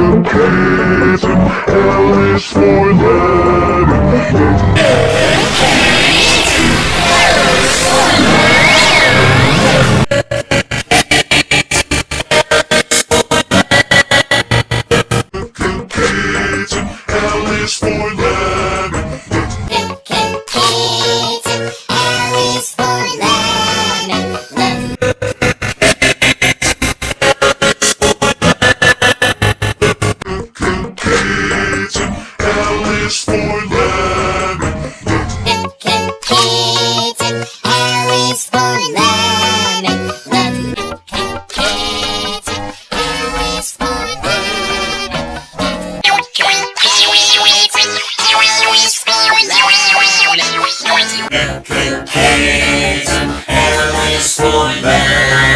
Kitten, L is for letter. Kitten, L is for letter. Kitten, L is for lemon. Kitten, L is for letter. Kitten, L is for lemon. Kitten, L is for lemon. Kitten, L is for lemon.